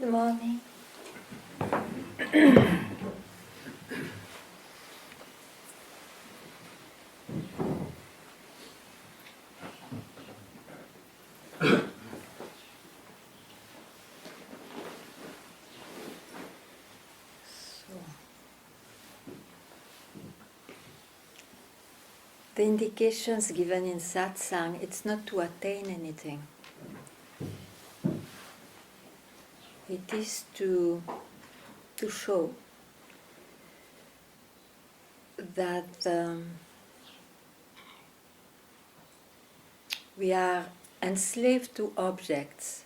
morning. The indications given in Satsang, it's not to attain anything. It is to show that we are enslaved to objects,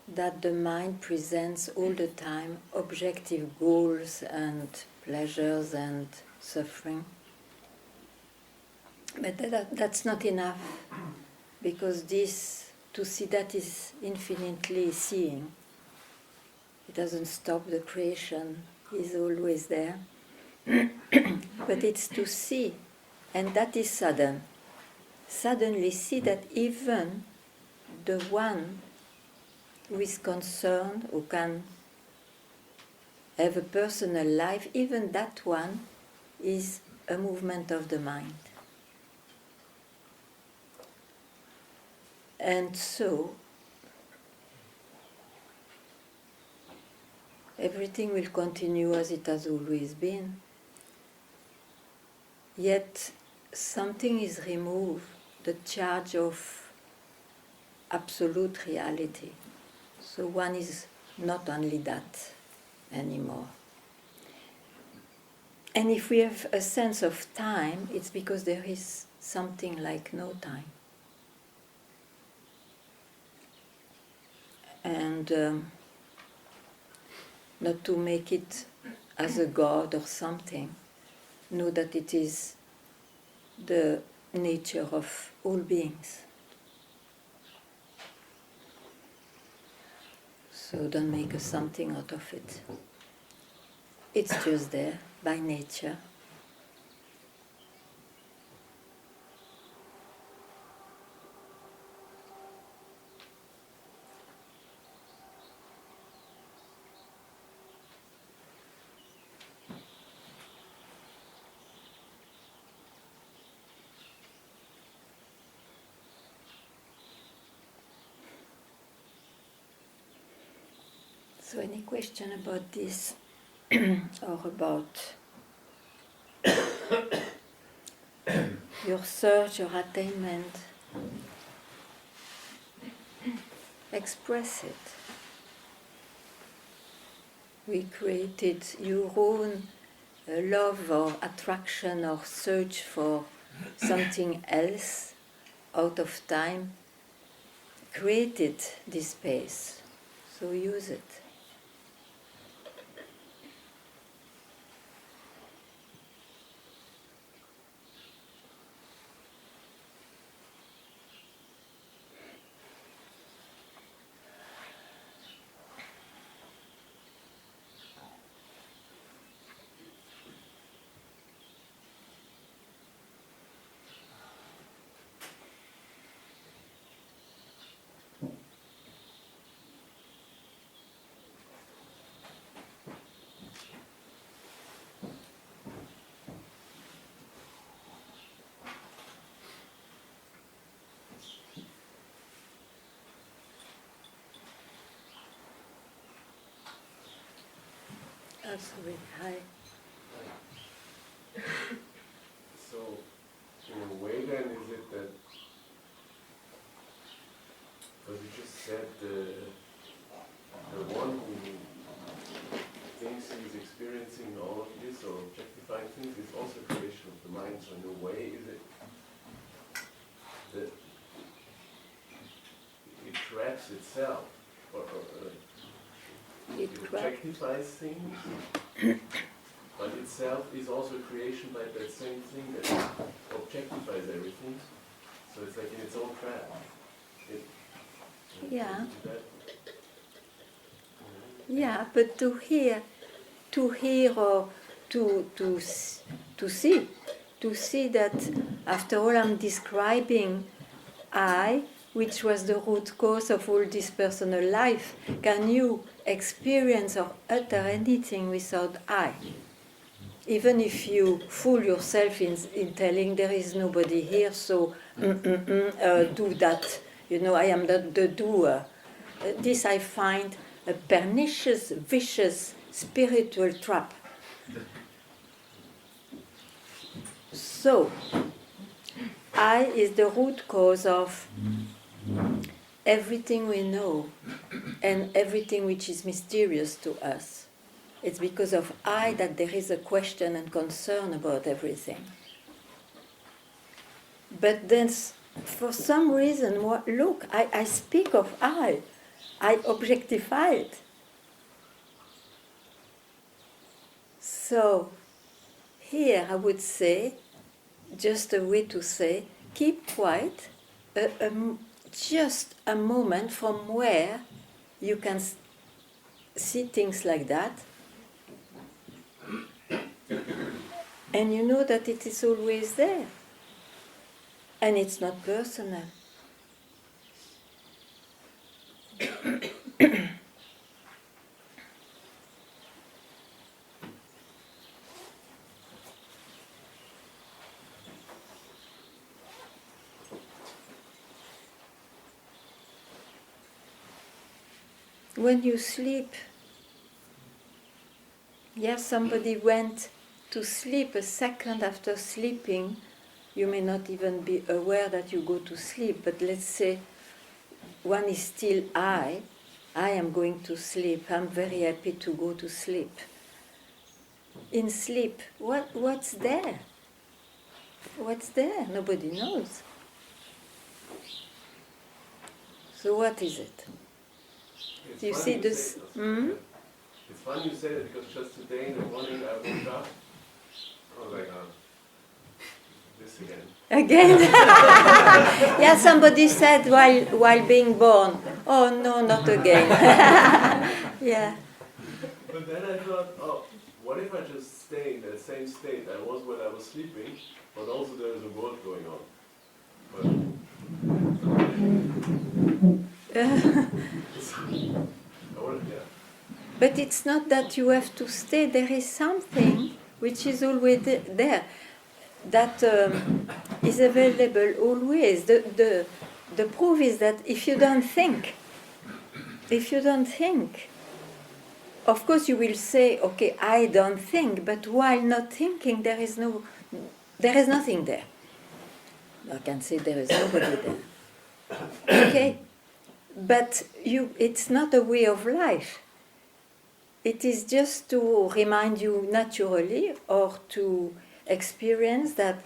that the mind presents all the time objective goals and pleasures and suffering. But that's not enough, because to see that is infinitely seeing. It doesn't stop the creation, is always there. But it's to see, and that is sudden. Suddenly see that even the one who is concerned, who can have a personal life, even that one is a movement of the mind. And so, everything will continue as it has always been. Yet, something is removed, the charge of absolute reality. So one is not only that anymore. And if we have a sense of time, it's because there is something like no time. And not to make it as a god or something, know that it is the nature of all beings. So don't make a something out of it. It's just there by nature. So any question about this or about your search, your attainment? Express it. We created your own love or attraction or search for something else out of time, created this space, so use it. Absolutely. Hi. So, in a way then, is it that, because you just said the one who thinks he's experiencing all of this or objectifying things is also a creation of the mind, so in a way is it that it traps itself, or it objectifies things, but itself is also creation by that same thing that objectifies everything. So it's like in its own trap. Yeah. Yeah, but to hear or to see that after all I'm describing, I which was the root cause of all this personal life, can you experience or utter anything without I? Even if you fool yourself in telling there is nobody here, so do that. I am not the doer. This I find a pernicious, vicious, spiritual trap. So, I is the root cause of everything we know and everything which is mysterious to us. It's because of I that there is a question and concern about everything. But then, for some reason, look, I speak of I objectify it. So, here I would say, just a way to say, keep quiet, just a moment from where you can see things like that, and you know that it is always there, and it's not personal. When you sleep, somebody went to sleep a second after sleeping, you may not even be aware that you go to sleep, but let's say one is still I am going to sleep, I'm very happy to go to sleep. In sleep, what's there? What's there? Nobody knows. So what is it? It's You see this? It's funny you say that, because just today in the morning I woke up, I was like, this again. Again? Yeah, somebody said while being born, oh no, not again. Yeah. But then I thought, what if I just stay in that same state I was when I was sleeping, but also there is a world going on. But it's not that you have to stay. There is something which is always there, that is available always. The proof is that if you don't think, of course you will say, okay, I don't think, but while not thinking, there is nothing there. I can say there is nobody there. Okay, but it's not a way of life. It is just to remind you naturally, or to experience that,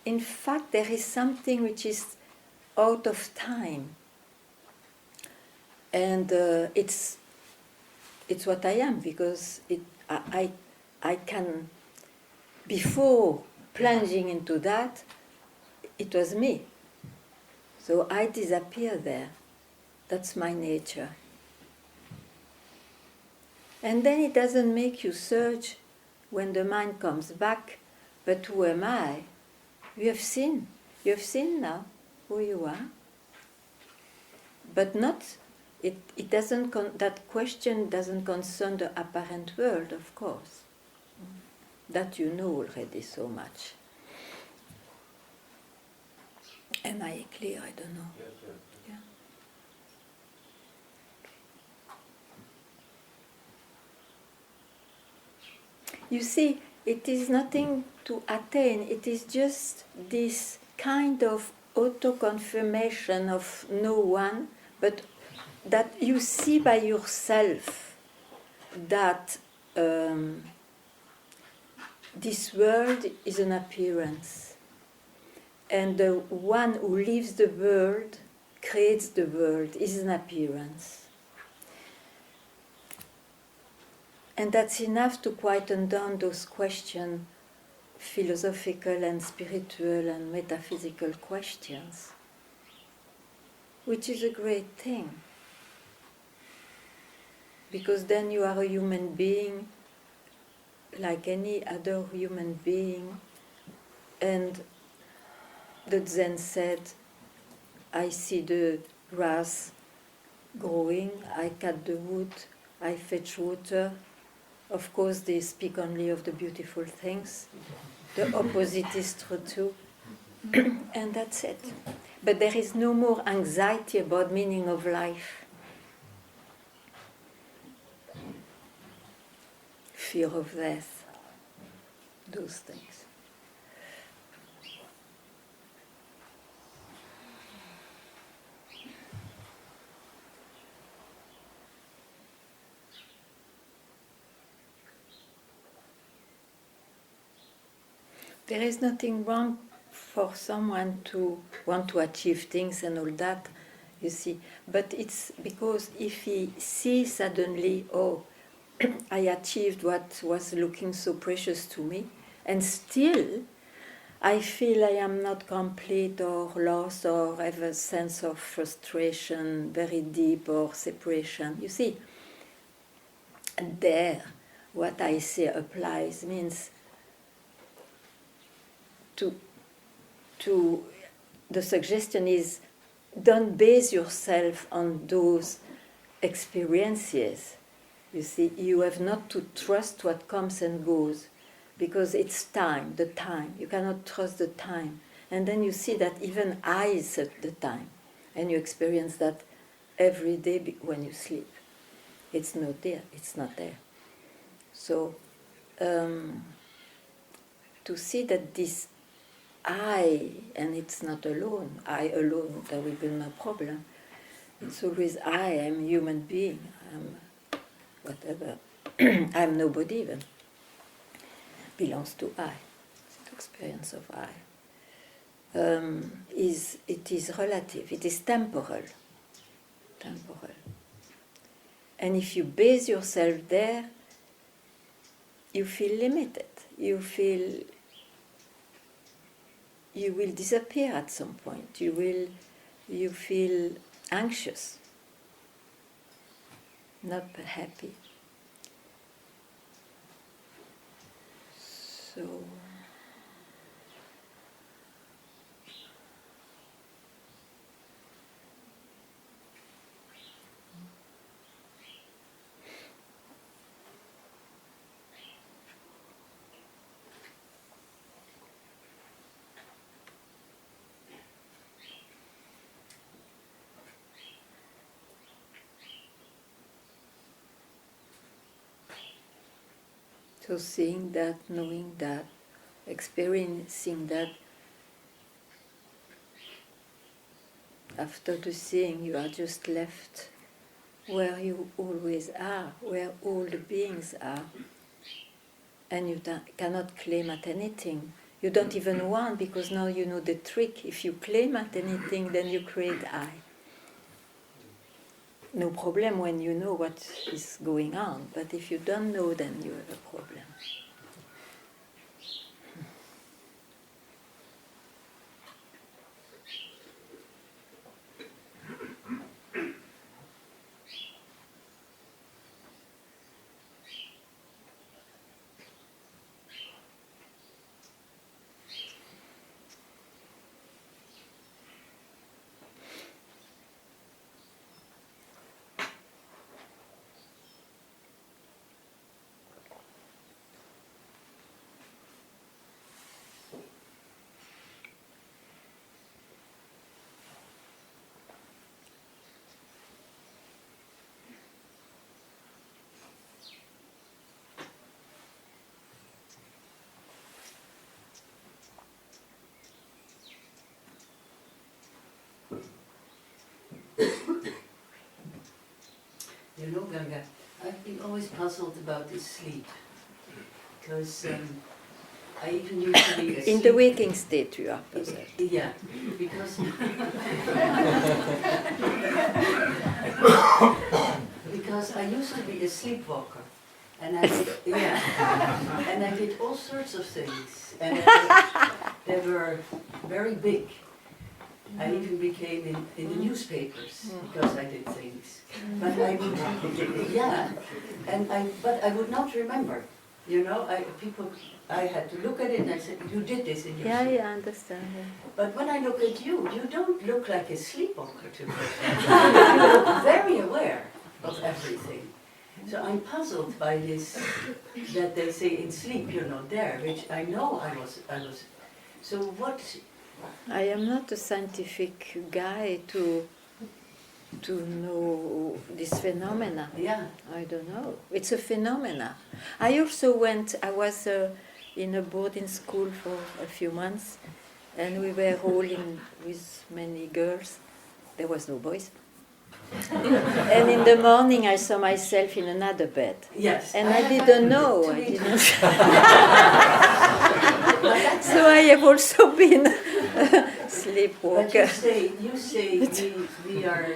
in fact, there is something which is out of time. And it's what I am, because I can, before plunging into that, it was me. So I disappear there. That's my nature. And then it doesn't make you search when the mind comes back, but who am I? You have seen now who you are. But it doesn't, that question doesn't concern the apparent world, of course. That you know already so much. Am I clear? I don't know. Yes, yes. Yeah. You see, it is nothing to attain, it is just this kind of auto-confirmation of no one, but that you see by yourself that this world is an appearance. And the one who lives the world, creates the world, is an appearance. And that's enough to quieten down those questions, philosophical and spiritual and metaphysical questions, which is a great thing. Because then you are a human being like any other human being, and the Zen said, I see the grass growing, I cut the wood, I fetch water. Of course, they speak only of the beautiful things. The opposite is true too. And that's it. But there is no more anxiety about meaning of life. Fear of death. Those things. There is nothing wrong for someone to want to achieve things and all that, you see. But it's because if he sees suddenly, oh, I achieved what was looking so precious to me, and still I feel I am not complete or lost or have a sense of frustration, very deep, or separation. You see, there, what I say applies, means to the suggestion is, don't base yourself on those experiences. You see, you have not to trust what comes and goes, because it's time, the time. You cannot trust the time. And then you see that even I set the time, and you experience that every day when you sleep. It's not there, it's not there. So, to see that this I, and it's not alone, I alone, there will be no problem. It's always I am a human being, I'm whatever, I'm nobody even. Belongs to I, the experience of I. It is relative, it is temporal. And if you base yourself there, you feel limited, you will disappear at some point. You feel anxious, not happy. So So seeing that, knowing that, experiencing that, after the seeing you are just left where you always are, where all the beings are, and you cannot claim at anything. You don't even want, because now you know the trick. If you claim at anything, then you create I. No problem when you know what is going on, but if you don't know, then you have a problem. You know, Ganga, I've been always puzzled about this sleep, because I even usually asleep. In the waking state you are puzzled. Yeah, because because I used to be a sleepwalker, and I did all sorts of things, and they were very big. I even became in the newspapers because I did things. But I would, but I would not remember. You know, I had to look at it and I said, you did this in your Yeah, sleep. yeah, I understand. Yeah. But when I look at you, you don't look like a sleepwalker to me. You look very aware of everything. So I'm puzzled by this, that they say in sleep you're not there, which I know I was. So what? I am not a scientific guy to know this phenomena. Yeah. I don't know. It's a phenomena. I was in a boarding school for a few months, and we were all in with many girls. There was no boys. And in the morning I saw myself in another bed. Yes. And I didn't know. I didn't. So I have also been a sleepwalker. But you say we are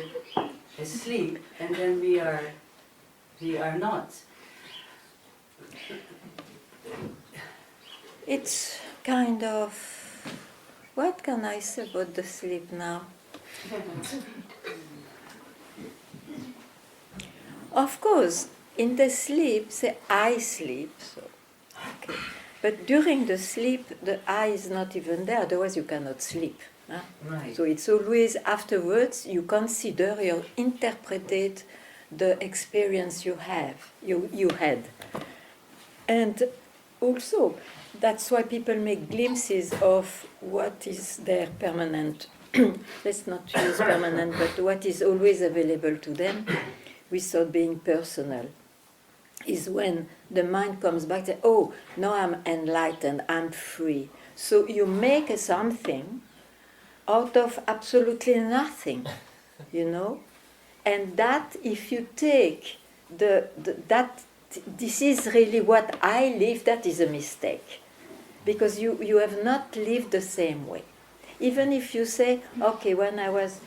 asleep and then we are not. It's kind of, what can I say about the sleep now? Of course, in the sleep, say I sleep, so okay. But during the sleep, the I is not even there, otherwise you cannot sleep. Huh? Right. So it's always afterwards you consider, you interpret the experience you had. And also, that's why people make glimpses of what is there permanent. Let's not use permanent, but what is always available to them without being personal is when the mind comes back and says, oh, now I'm enlightened, I'm free. So you make something out of absolutely nothing, you know? And that, if you take that this is really what I live, that is a mistake. Because you have not lived the same way. Even if you say, okay, when I was,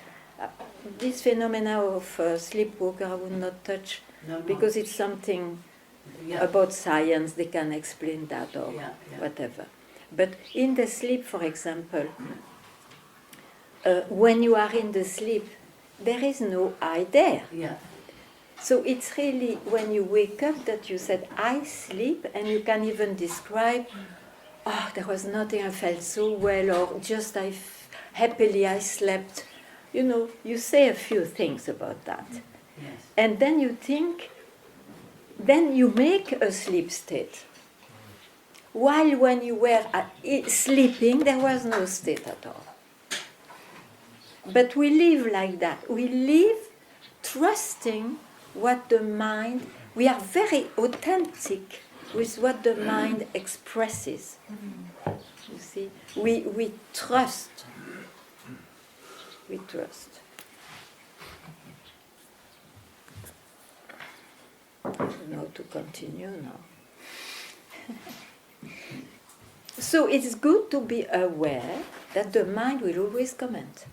this phenomena of sleepwalker I would not touch, No. because it's something about science, they can explain that or whatever. But in the sleep, for example, when you are in the sleep, there is no I there. Yeah. So it's really when you wake up that you said, I sleep, and you can even describe, oh, there was nothing, I felt so well, or just happily I slept. You know, you say a few things about that. Yes. And then you think, then you make a sleep state. While when you were sleeping, there was no state at all. But we live like that. We live trusting what the mind, we are very authentic with what the mind expresses. You see, we trust. We trust. Now to continue now. So it's good to be aware that the mind will always comment.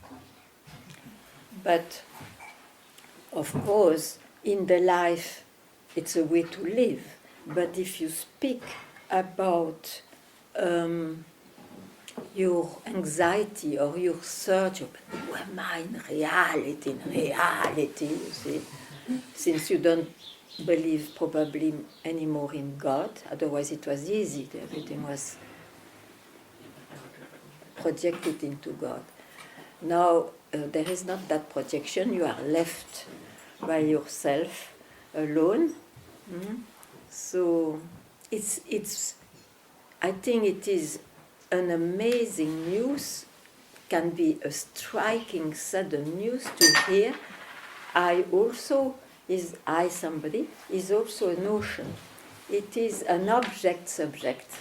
But of course, in the life, it's a way to live. But if you speak about your anxiety or your search of who am I in reality, you see, since you don't believe probably anymore in God, otherwise it was easy, everything was projected into God. Now there is not that projection, you are left by yourself alone. So it's I think it is an amazing news, can be a striking sudden news to hear. Somebody is also a notion. It is an object-subject.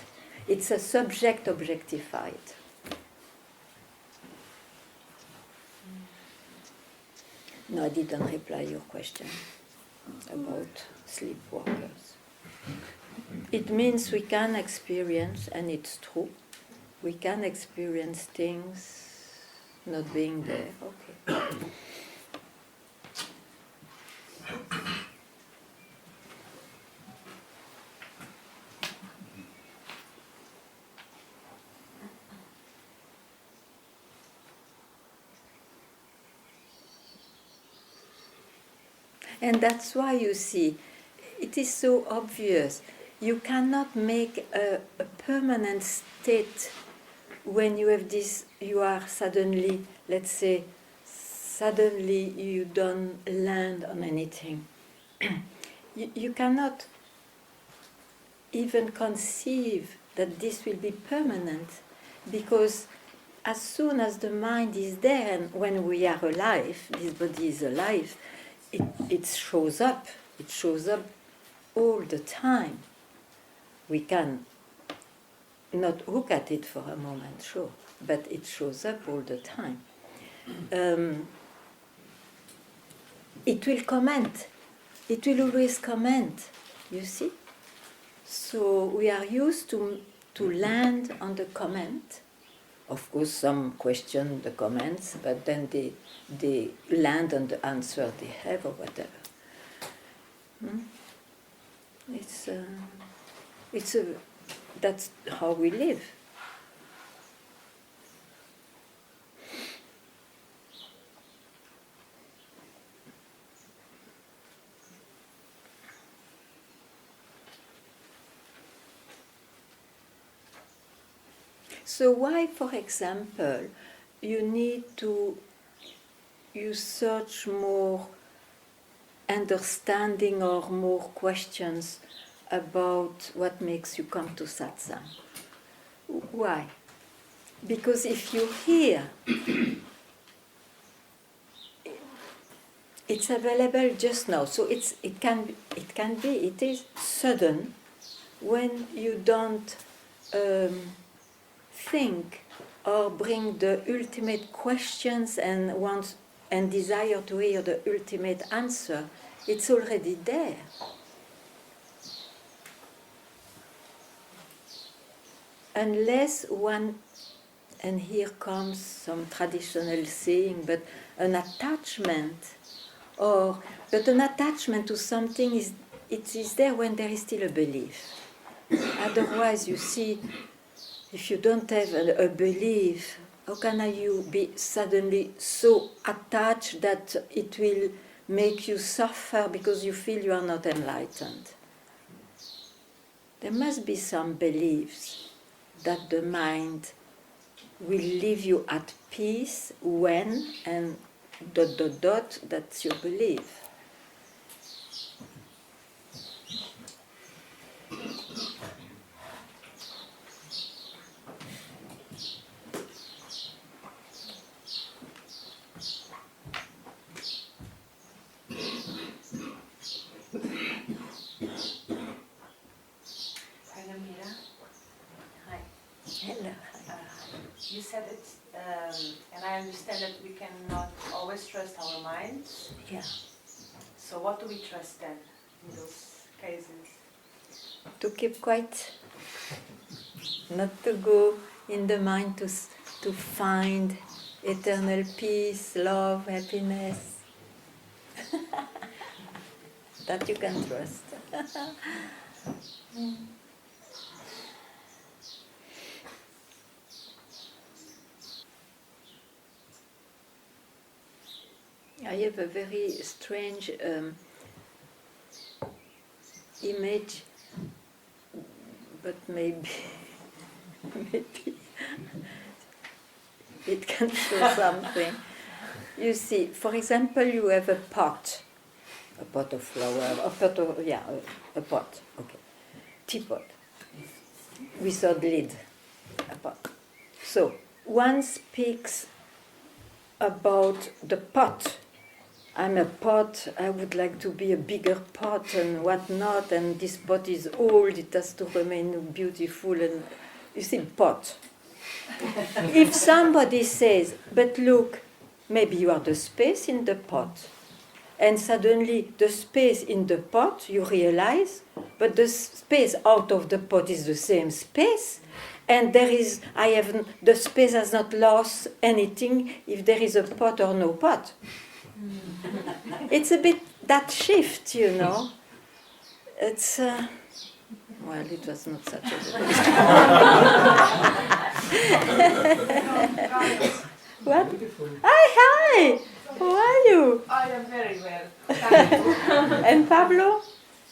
It's a subject objectified. No, I didn't reply your question about sleepwalkers. It means we can experience, and it's true, we can experience things not being there. Okay. And that's why you see, it is so obvious. you cannot make a permanent state when you have this, you are suddenly, let's say, suddenly you don't land on anything. You cannot even conceive that this will be permanent, because as soon as the mind is there, and when we are alive, this body is alive, it shows up. It shows up all the time. We can not look at it for a moment, sure, but it shows up all the time. It will comment. It will always comment, you see? So we are used to land on the comment. Of course, some question the comments, but then they land on the answer they have or whatever. That's how we live. So why, for example, you search more understanding or more questions about what makes you come to satsang? Why? Because if you hear, it's available just now. So it is sudden when you don't think or bring the ultimate questions and desire to hear the ultimate answer. It's already there. Unless one, and here comes some traditional saying, but an attachment to something is there when there is still a belief. Otherwise, you see, if you don't have a belief, how can you be suddenly so attached that it will make you suffer because you feel you are not enlightened? There must be some beliefs that the mind will leave you at peace when, and ... that's your belief. Ganga Mira. Hi. Hello. You said it, and I understand that we cannot always trust our minds. Yeah. So what do we trust then in those cases? To keep quiet, not to go in the mind to find eternal peace, love, happiness. That you can trust. I have a very strange image, but maybe it can show something. You see, for example, you have a pot of flower, a pot, okay, teapot, without lid, a pot. So one speaks about the pot. I'm a pot, I would like to be a bigger pot and whatnot, and this pot is old, it has to remain beautiful, and you see, pot. If somebody says, but look, maybe you are the space in the pot, and suddenly the space in the pot, you realize, but the space out of the pot is the same space, and the space has not lost anything if there is a pot or no pot. It's a bit that shift, you know. It's well, it was not such a good. What? Hi! How are you? I am very well. Thank you. And Pablo?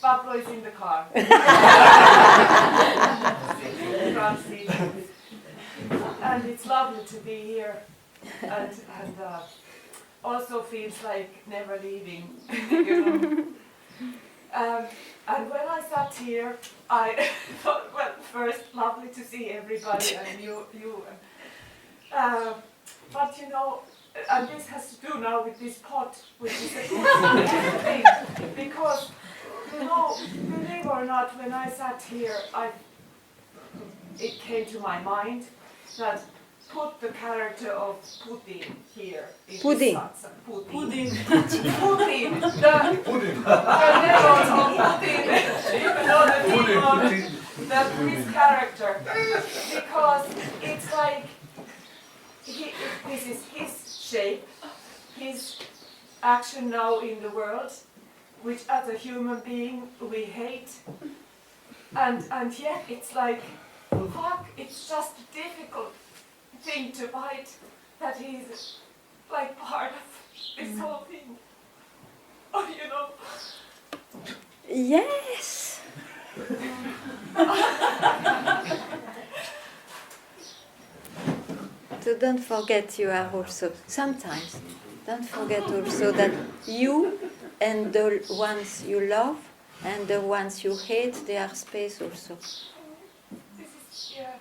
Pablo is in the car. Front seat. And it's lovely to be here, and also feels like never leaving, you know. And when I sat here, I thought, well, first, lovely to see everybody and you. But you know, and this has to do now with this pot, which is a good thing, because, you know, believe or not, when I sat here, it came to my mind that put the character of Putin here in Pudding. this satsang. Putin. Putin. The levels of Putin. Even though the demon, his character. Because it's like, this is his shape, his action now in the world, which as a human being we hate. And yet it's like, fuck, it's just a difficult thing to fight that he's like part of this whole thing. Oh, you know. Yes. So don't forget you are also, sometimes, don't forget also that you and the ones you love and the ones you hate, they are space also. This is, yeah.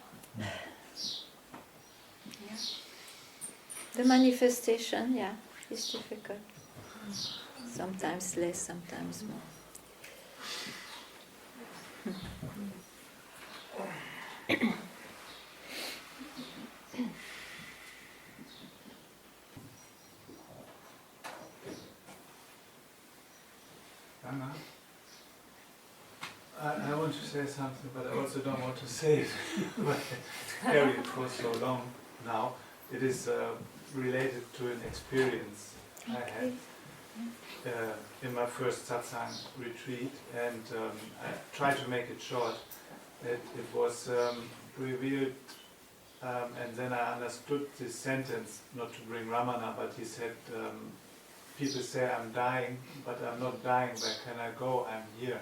The manifestation, yeah, is difficult. Sometimes less, sometimes more. Anna, I want to say something, but I also don't want to say it. But I carry it for so long now. It is related to an experience I had in my first Satsang retreat, and I try to make it short. It was revealed, and then I understood this sentence, not to bring Ramana, but he said, people say I'm dying, but I'm not dying, where can I go? I'm here.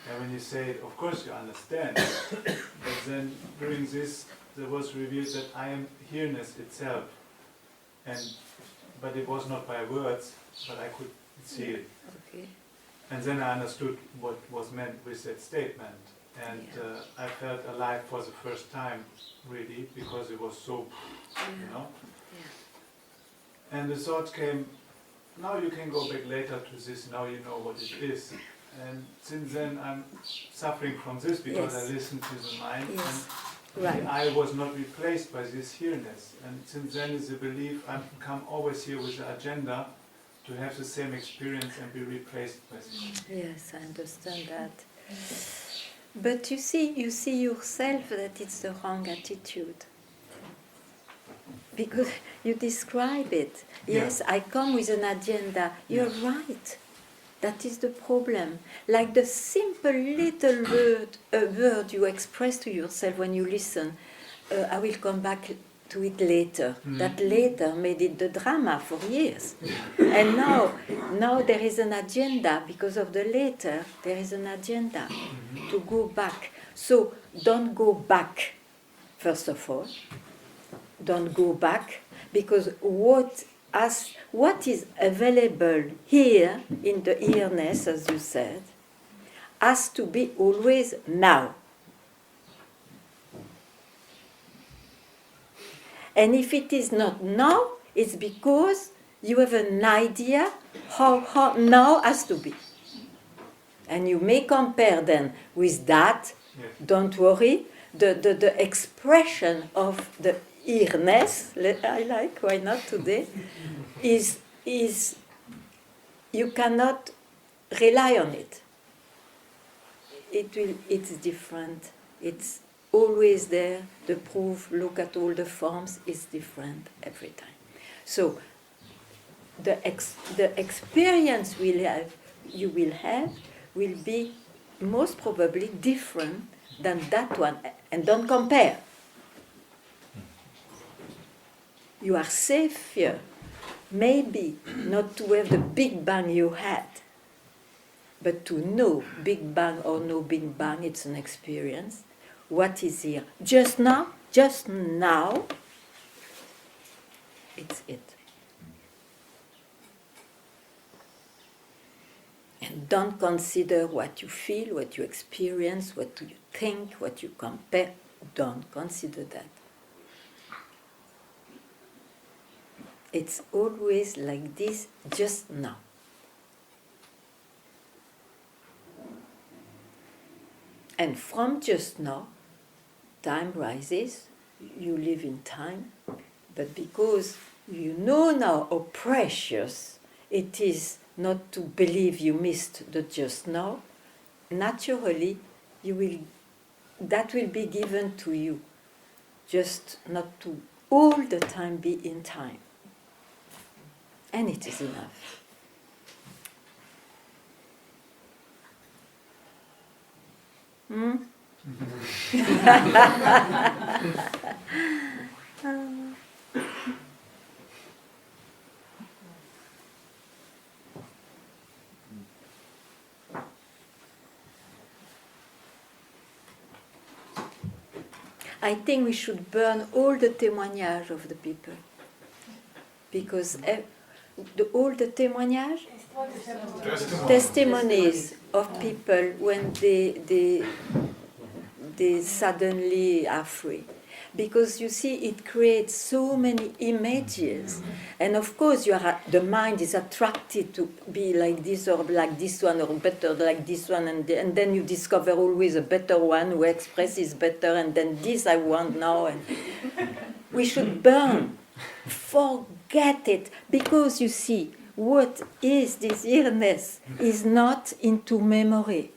And when you say it, of course you understand. But then during this, there was revealed that I am here-ness itself. But it was not by words, but I could see it. Okay. And then I understood what was meant with that statement. And I felt alive for the first time, really, because it was so, you know. Yeah. And the thought came, now you can go back later to this, now you know what it is. And since then I'm suffering from this because I listened to the mind. Yes. And Right. I was not replaced by this here-ness. And since then is the belief I come always here with the agenda to have the same experience and be replaced by this. Yes, I understand that. But you see yourself that it's the wrong attitude. Because you describe it. Yes, I come with an agenda. You're right. That is the problem. Like the simple little word you express to yourself when you listen, I will come back to it later. That later made it the drama for years. And now there is an agenda. Because of the later, there is an agenda to go back. So don't go back, first of all. Don't go back, because what is available here in the here-ness, as you said, has to be always now. And if it is not now, it's because you have an idea how now has to be. And you may compare then with that, don't worry, the expression of the here-ness, I like, why not today, is you cannot rely on it. It's different. It's always there. The proof, look at all the forms, is different every time. So the experience you will have will be most probably different than that one. And don't compare. You are safe here, maybe not to have the big bang you had, But to know, Big Bang or no Big Bang, it's an experience. What is here? Just now, it's it. And don't consider what you feel, what you experience, what do you think, what you compare. Don't consider that. It's always like this, just now. And from just now, time rises, you live in time, but because you know now how precious it is not to believe you missed the just now, naturally that will be given to you, just not to all the time be in time. And it is enough. I think we should burn all the témoignages of the people, because all the témoignages, testimonies of people when they suddenly are free. Because you see, it creates so many images, and of course, the mind is attracted to be like this or like this one or better like this one, and then you discover always a better one who expresses better, and then this I want now. And we should burn, forget it, because you see, what is this illness is not into memory.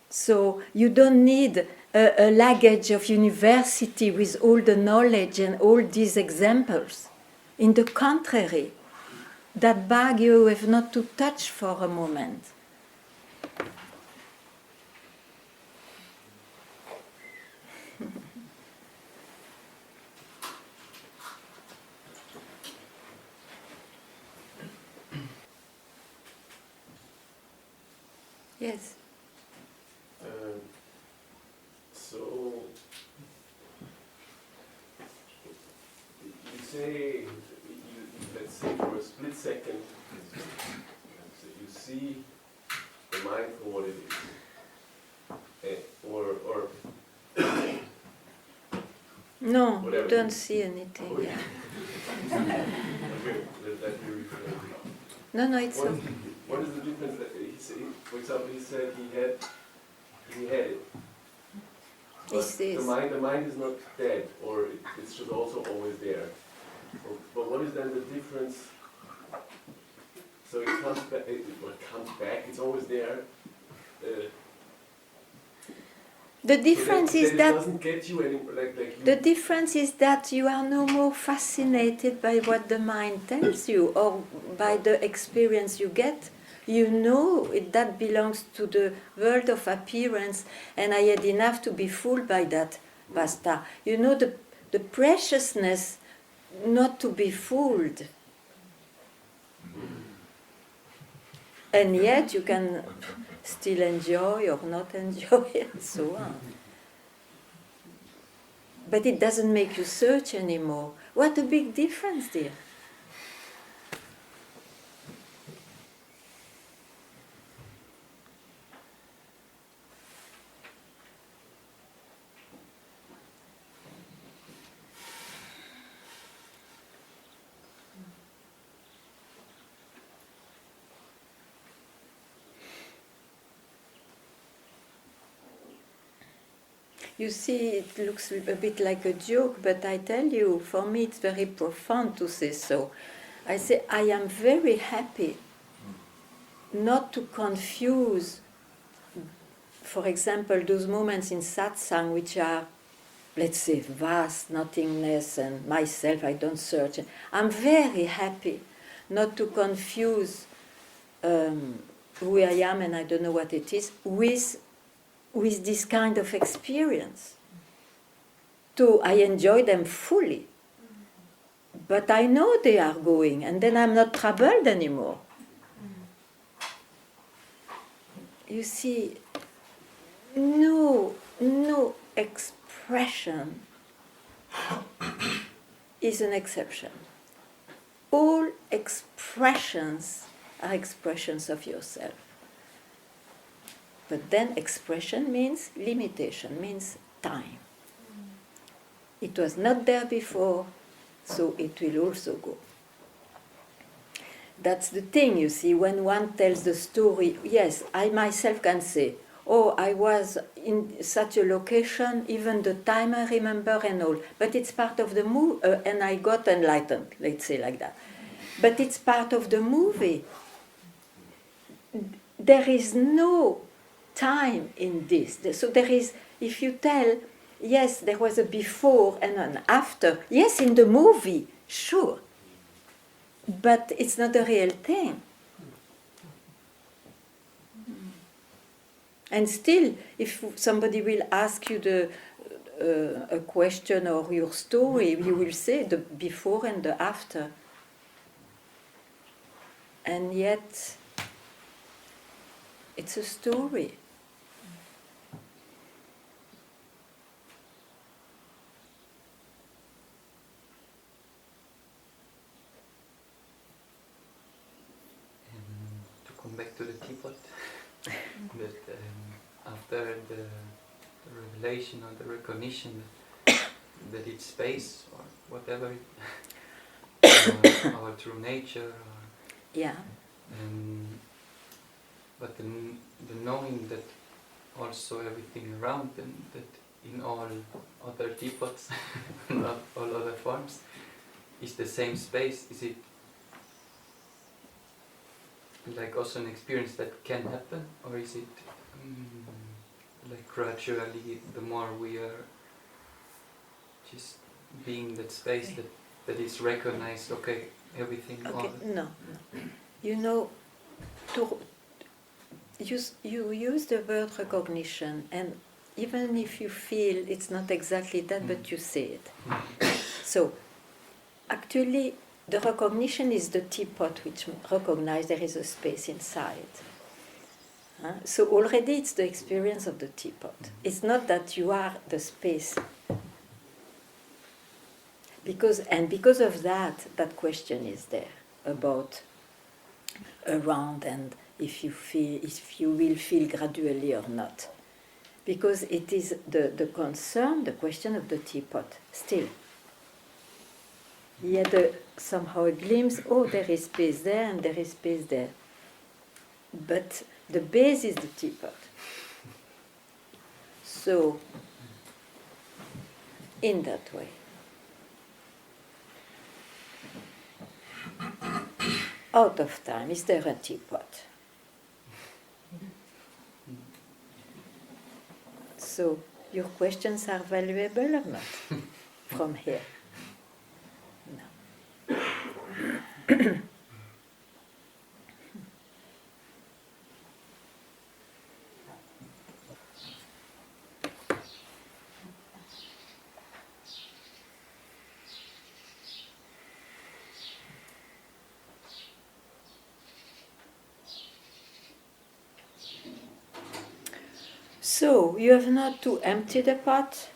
So you don't need a luggage of university with all the knowledge and all these examples. In the contrary, that bag you have not to touch for a moment. Yes. So you say, let's say for a split second, so you see the mind for what it is, or No, whatever. you don't see anything. Oh, Yeah. Okay, let me rephrase. No, it's okay. What is the difference? For example, he said he had it. But the mind is not dead, or it's just also always there. But what is then the difference? So it comes back. It's always there. The difference is it that doesn't get you any the difference is that you are no more fascinated by what the mind tells you or by the experience you get. You know that belongs to the world of appearance, and I had enough to be fooled by that, Basta. You know the preciousness not to be fooled. And yet you can still enjoy or not enjoy and so on. But it doesn't make you search anymore. What a big difference there. You see, it looks a bit like a joke, but I tell you, for me it's very profound to say so. I say, I am very happy not to confuse, for example, those moments in Satsang which are, let's say, vast, nothingness, and myself, I don't search. I'm very happy not to confuse who I am, and I don't know what it is, with this kind of experience. I enjoy them fully. But I know they are going, and then I'm not troubled anymore. you see, no expression is an exception. All expressions are expressions of yourself. But then expression means limitation, means time. It was not there before, so it will also go. That's the thing, you see, when one tells the story, yes, I myself can say, oh, I was in such a location, even the time I remember and all, but it's part of the movie, and I got enlightened, let's say like that. But it's part of the movie. There is no time in this. So there is, if you tell, yes, there was a before and an after, yes, in the movie, sure, but it's not a real thing. And still, if somebody will ask you a question or your story, you will say the before and the after. And yet, it's a story. To come back to the teapot, that after the revelation or the recognition that it's space or whatever, our true nature, or, Yeah. but the knowing that also everything around them, that in all other teapots, all other forms, is the same space. Is it like also an experience that can happen, or is it like gradually, the more we are just being that space that is recognized, okay, everything. Okay, all no. You know, you use the word recognition, and even if you feel it's not exactly that, but you say it. So, actually, the recognition is the teapot which recognizes there is a space inside. So already it's the experience of the teapot. It's not that you are the space. Because of that question is there about around and if you will feel gradually or not. Because it is the concern, the question of the teapot, still. He had somehow a glimpse, oh, there is space there and there is space there. But the base is the teapot. So, in that way. Out of time, is there a teapot? So, your questions are valuable or not from here? No. So, you have not to empty the pot,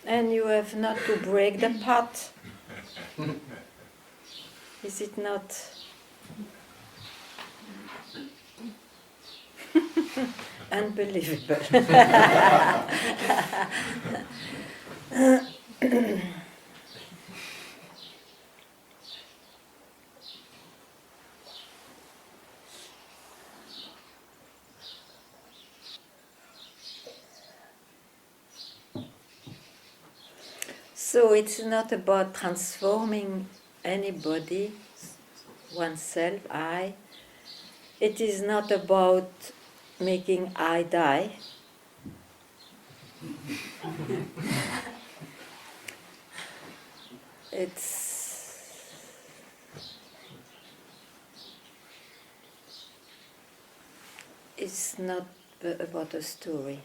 and you have not to break the pot. Is it not? Unbelievable. So it's not about transforming anybody, oneself, I. It is not about making I die. It's not about a story.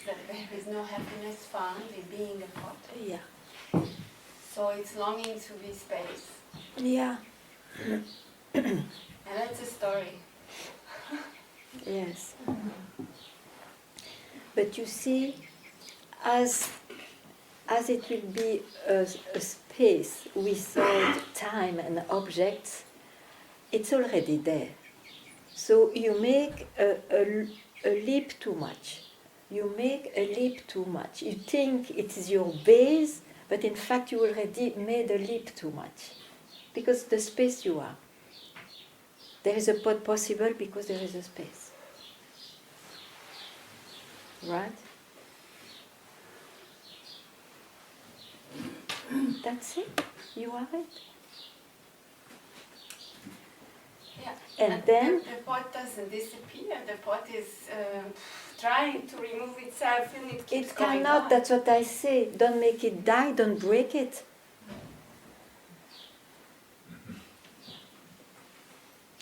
that there is no happiness found in being a pot. Yeah. So it's longing to be space. Yeah. And that's a story. Yes. But you see, as it will be a space without time and objects, it's already there. So you make a leap too much. You make a leap too much. You think it is your base, but in fact you already made a leap too much. Because the space you are. There is a pot possible because there is a space. Right? That's it. You are it. Yeah. And then the pot doesn't disappear. The pot is trying to remove itself, and it keeps it going cannot. on. That's what I say. Don't make it die. Don't break it.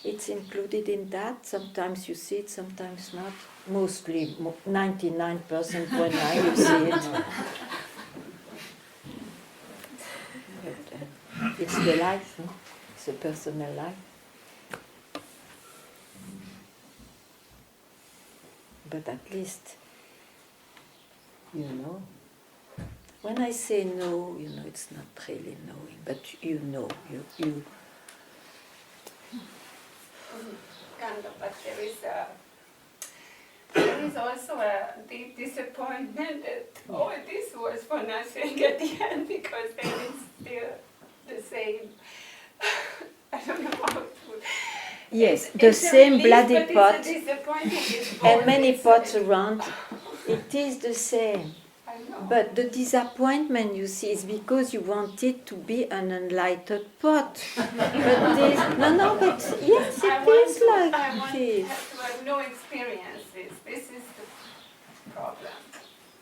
It's included in that. Sometimes you see it, sometimes not. Mostly, 99% when you see it. But, it's the life. No? It's a personal life. But at least, you know. When I say no, you know, it's not really knowing, but you know, you. Ganga, but there is also a deep disappointment that all this was for nothing at the end, because then it's still the same. I don't know how to. Yes, it's the a same relief, bloody but pot, it's a disappointment. It's and both. many It's- pots around. It is the same. I know. But the disappointment, you see, is because you want it to be an enlightened pot. But this, no, but yes, I it want is to- like I want this. to have no experiences. This is the problem.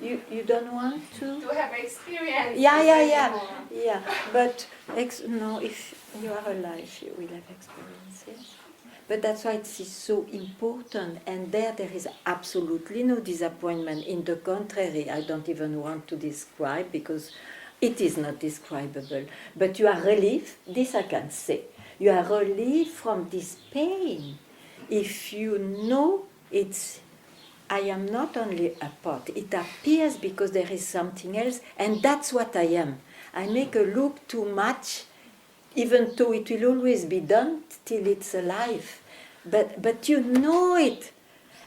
You don't want to? To have experiences Yeah. anymore. Yeah, but no, if you are alive, you will have experiences. But that's why it is so important, and there is absolutely no disappointment. In the contrary, I don't even want to describe, because it is not describable. But you are relieved, this I can say. You are relieved from this pain. If you know I am not only a pot, it appears because there is something else, and that's what I am. I make a loop too much, even though it will always be done till it's alive. But you know it,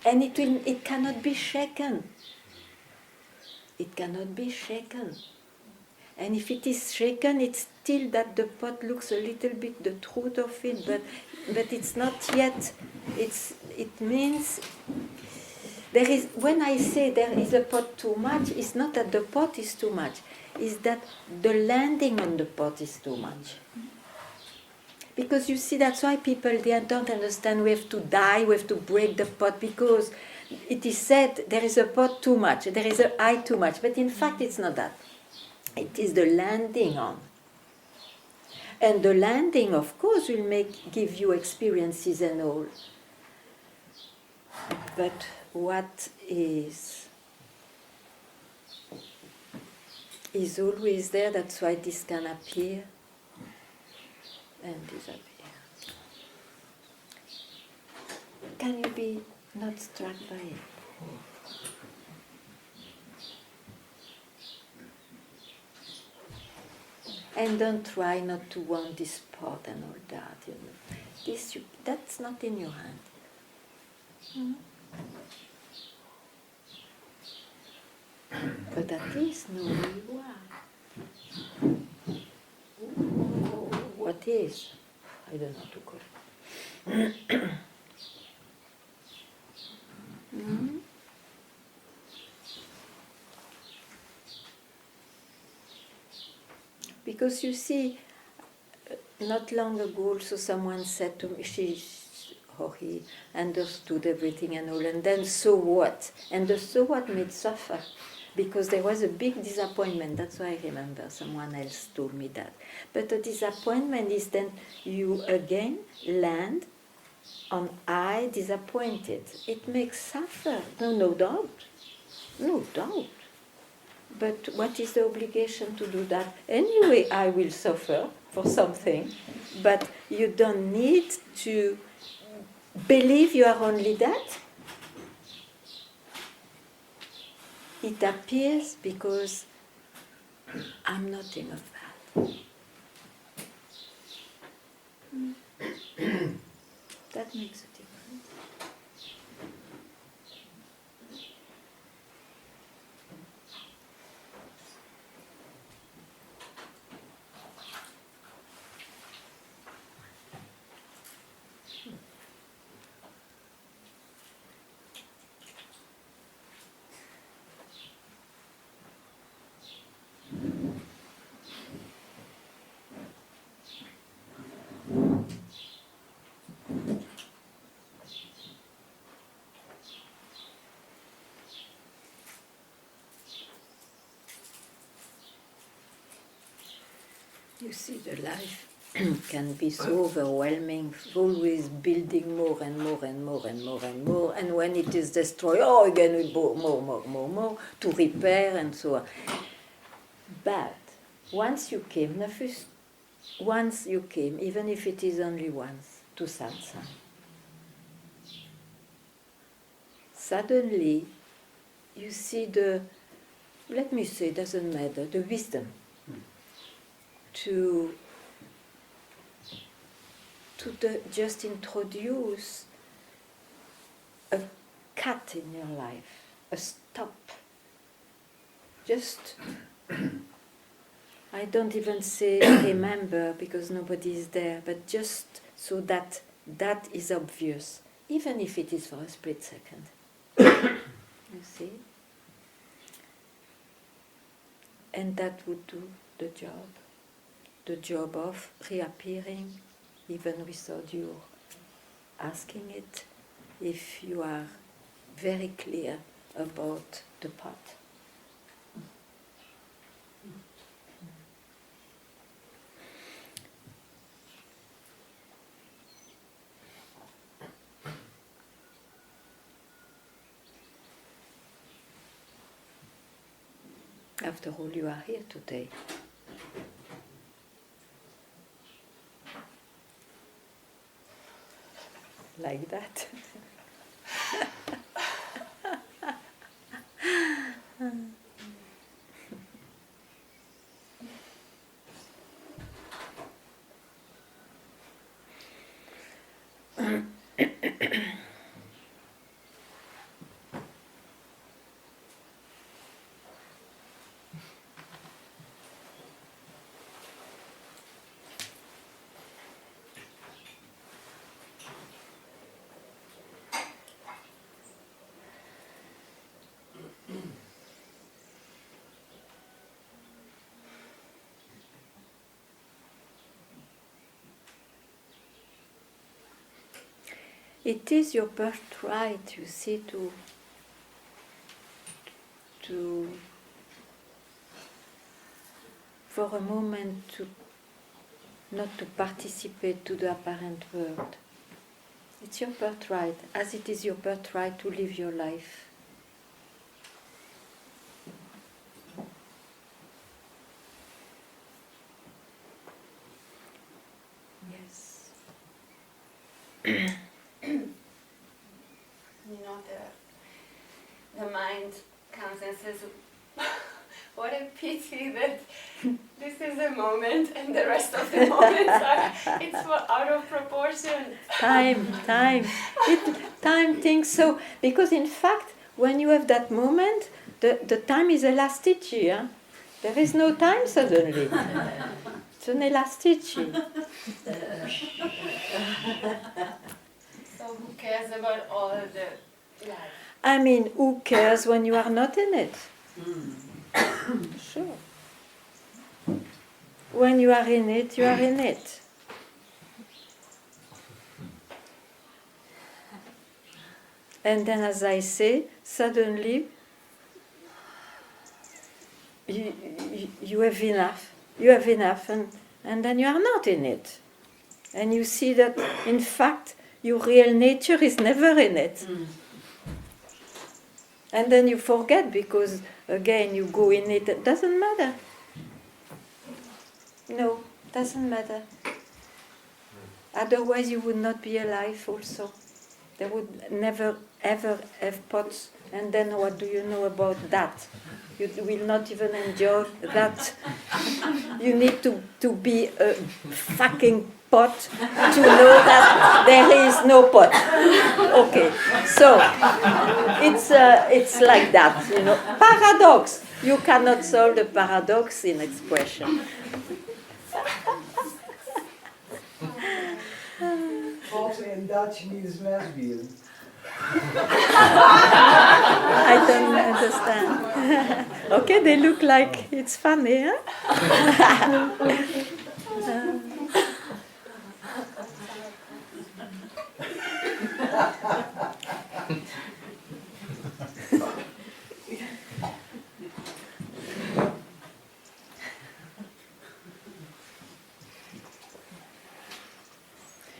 and it cannot be shaken. It cannot be shaken. And if it is shaken, it's still that the pot looks a little bit the truth of it, but it's not yet. It means there is. When I say there is a pot too much, it's not that the pot is too much. It's that the landing on the pot is too much. Because you see, that's why people they don't understand. We have to die, we have to break the pot, because it is said there is a pot too much, there is an eye too much. But in fact, it's not that. It is the landing on. And the landing, of course, will give you experiences and all. But what is always there. That's why this can appear and disappear. Can you be not struck by it? And don't try not to want this pot and all that. You know. That's not in your hand. Mm-hmm. But at least know who you are. What is? I don't know how to call it. Mm-hmm. Because you see, not long ago also someone said to me, he understood everything and all, and then so what? And the so what made suffer, because there was a big disappointment. That's why I remember someone else told me that. But the disappointment is then you again land on I disappointed. It makes suffer, no doubt. No doubt. But what is the obligation to do that? Anyway, I will suffer for something, but you don't need to believe you are only that. It appears because I'm nothing of that. That makes a difference. You see, the life can be so overwhelming, always building more and more and more and more and more, and when it is destroyed, oh, again we more to repair and so on. But once you came, even if it is only once, to Satsang, suddenly you see let me say, doesn't matter, the wisdom to just introduce a cut in your life, a stop. Just, I don't even say remember because nobody is there, but just so that is obvious, even if it is for a split second. You see? And that would do the job of reappearing, even without you asking it, if you are very clear about the path. After all, you are here today. Like that. It is your birthright, you see, to for a moment not to participate to the apparent world. It's your birthright, as it is your birthright to live your life. Yes. You know, the mind comes and says, what a pity that this is a moment and the rest of the moments it's out of proportion. Time thinks so. Because in fact, when you have that moment, the time is elasticity. Huh? There is no time suddenly. It's an elasticity. So who cares about all of the life? I mean, who cares when you are not in it? Sure. When you are in it, you are in it. And then, as I say, suddenly you have enough. You have enough, and then you are not in it. And you see that, in fact, your real nature is never in it. And then you forget because, again, you go in it. It doesn't matter. No, doesn't matter. Otherwise, you would not be alive also. There would never, ever have pots. And then what do you know about that? You will not even enjoy that. You need to be a fucking pot to know that there is no pot. Okay, so it's like that, you know. Paradox. You cannot solve the paradox in expression. Pot in Dutch means lesbian. I don't understand. Okay, they look like it's funny, huh?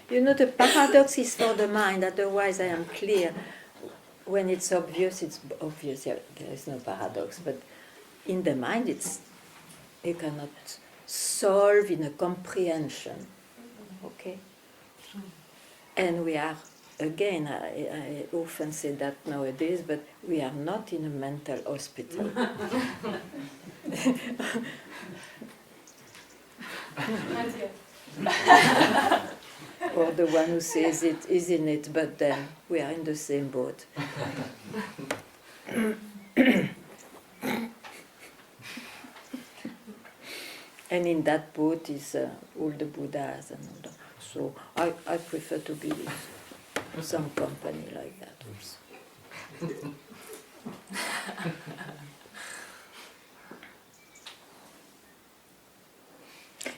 You know, the paradox is for the mind, otherwise I am clear. When it's obvious, yeah, there is no paradox. But in the mind, you cannot solve in a comprehension. Okay? And we are, again, I often say that nowadays, but we are not in a mental hospital. Not yet. Or the one who says it is in it, but then we are in the same boat. And in that boat is all the Buddhas and all that. So I prefer to be with some company like that also.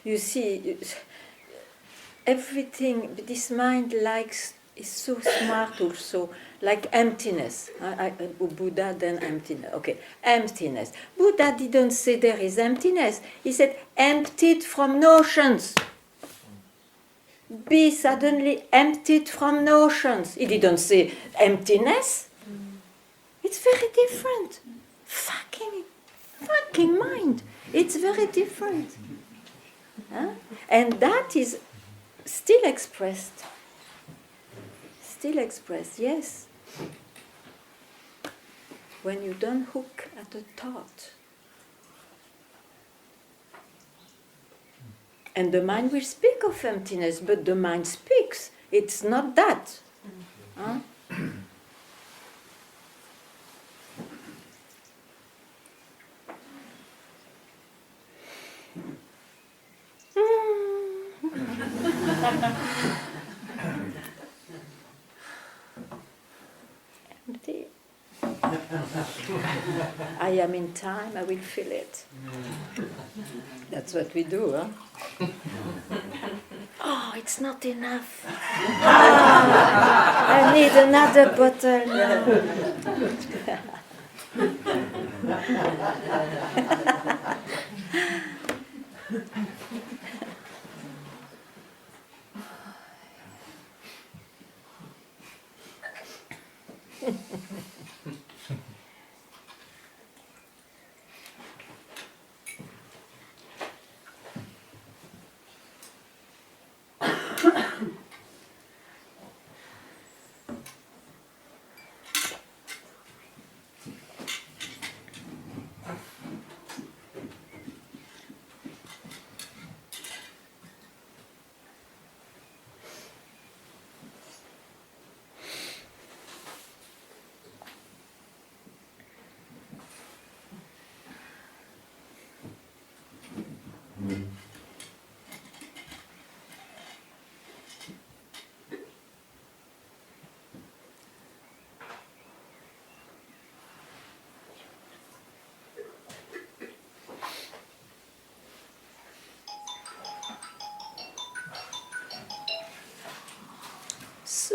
You see, everything, this mind is so smart also, like emptiness. Buddha, then emptiness. Okay, emptiness. Buddha didn't say there is emptiness. He said emptied from notions. Be suddenly emptied from notions. He didn't say emptiness. It's very different. Fucking mind. It's very different. Huh? And that is still expressed. Still expressed, yes. When you don't hook at a thought. And the mind will speak of emptiness, but the mind speaks. It's not that. Huh? Empty. I am in time, I will feel it. That's what we do, huh? Oh, it's not enough. I need another bottle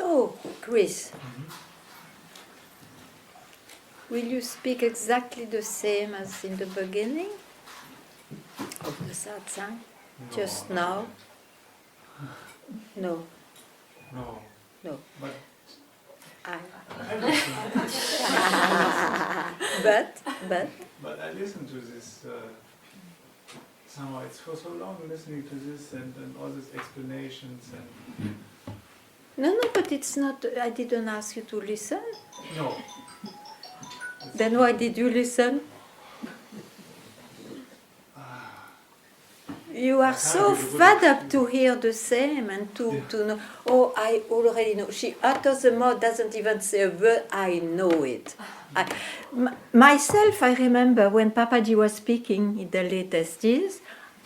So, Chris, will you speak exactly the same as in the beginning of the satsang? Just now? No. No. No. But But But I listen to this, somehow it's for so long listening to this and all these explanations and no, but it's not. I didn't ask you to listen. no. Then why did you listen? You are so fed up to hear the same and to know. Oh, I already know. She utters the mouth, doesn't even say a word. I know it. Myself, I remember when Papaji was speaking in the latest years,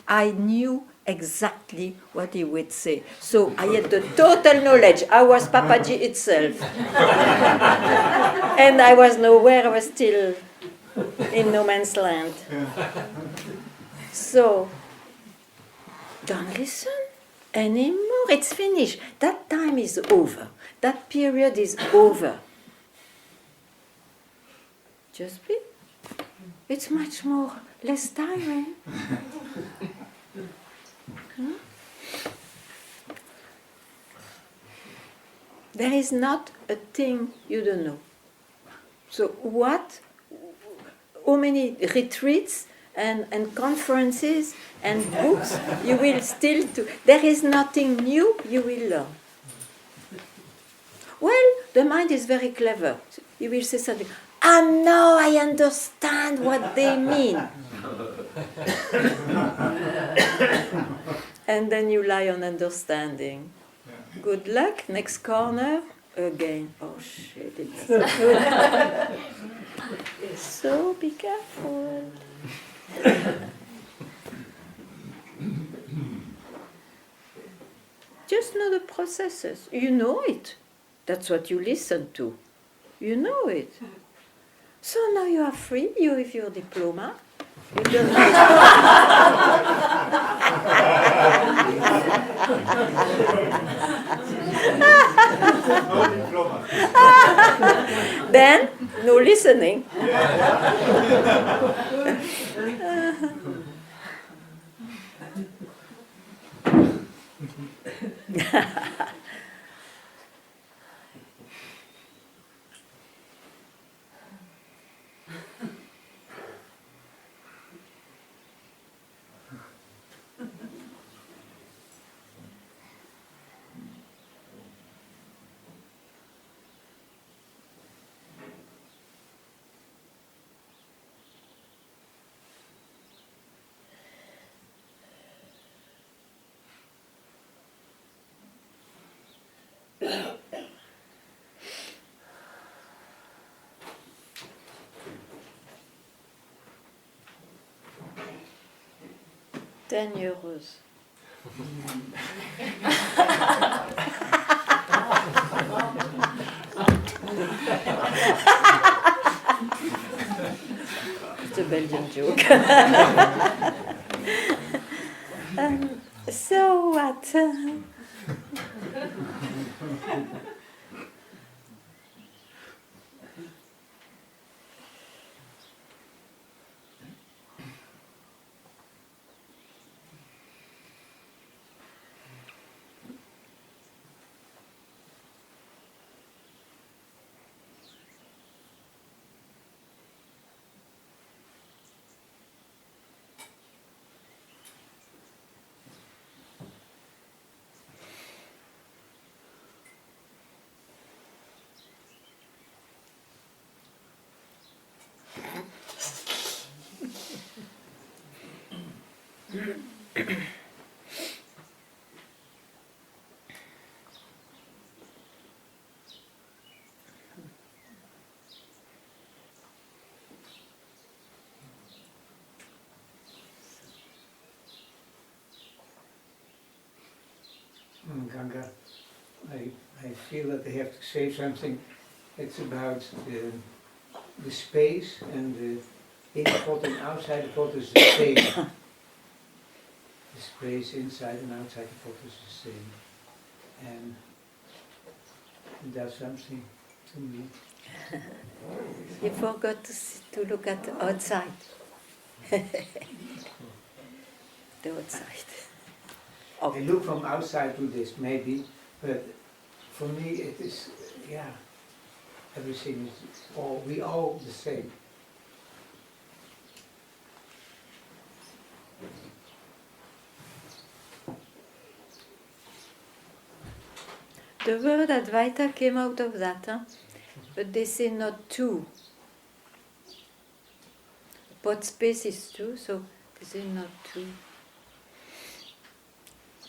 I knew exactly what he would say. So I had the total knowledge. I was Papaji itself. And I was nowhere, I was still in no man's land. So, don't listen anymore. It's finished. That time is over. That period is over. Just be. It's much more less tiring. There is not a thing you don't know. So how many retreats and conferences and books you will still do? There is nothing new you will learn. Well, the mind is very clever. You will say something. Now I understand what they mean. And then you lie on understanding. Good luck, next corner, again. Oh shit, it's not good. So be careful. Just know the processes. You know it. That's what you listen to. You know it. So now you are free, you have your diploma. You don't No diploma. Then, no listening. €10. It's a Belgian joke. So what? Ganga, I feel that I have to say something. It's about the space and the inner pot and outside the pot is the same. The space inside and outside the pot is the same. And it does something to me. You forgot to look at the outside. The outside. I look from outside to this maybe, but for me it is, everything is all, we all the same. The word Advaita came out of that, huh? But they say not two. Pot space is two, so they say not two.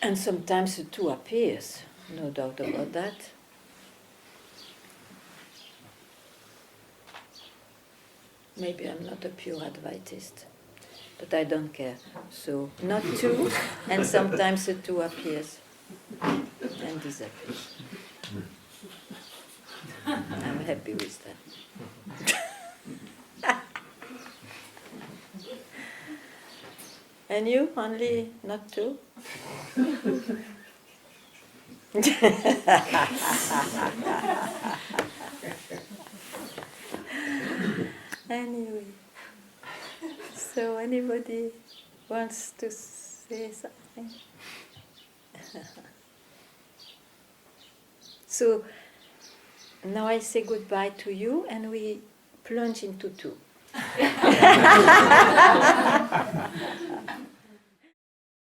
And sometimes the two appears, no doubt about that. Maybe I'm not a pure Advaitist, but I don't care. So not two, and sometimes the two appears and disappears. I'm happy with that. And you, only not two? Anyway, so anybody wants to say something? So now I say goodbye to you and we plunge into two.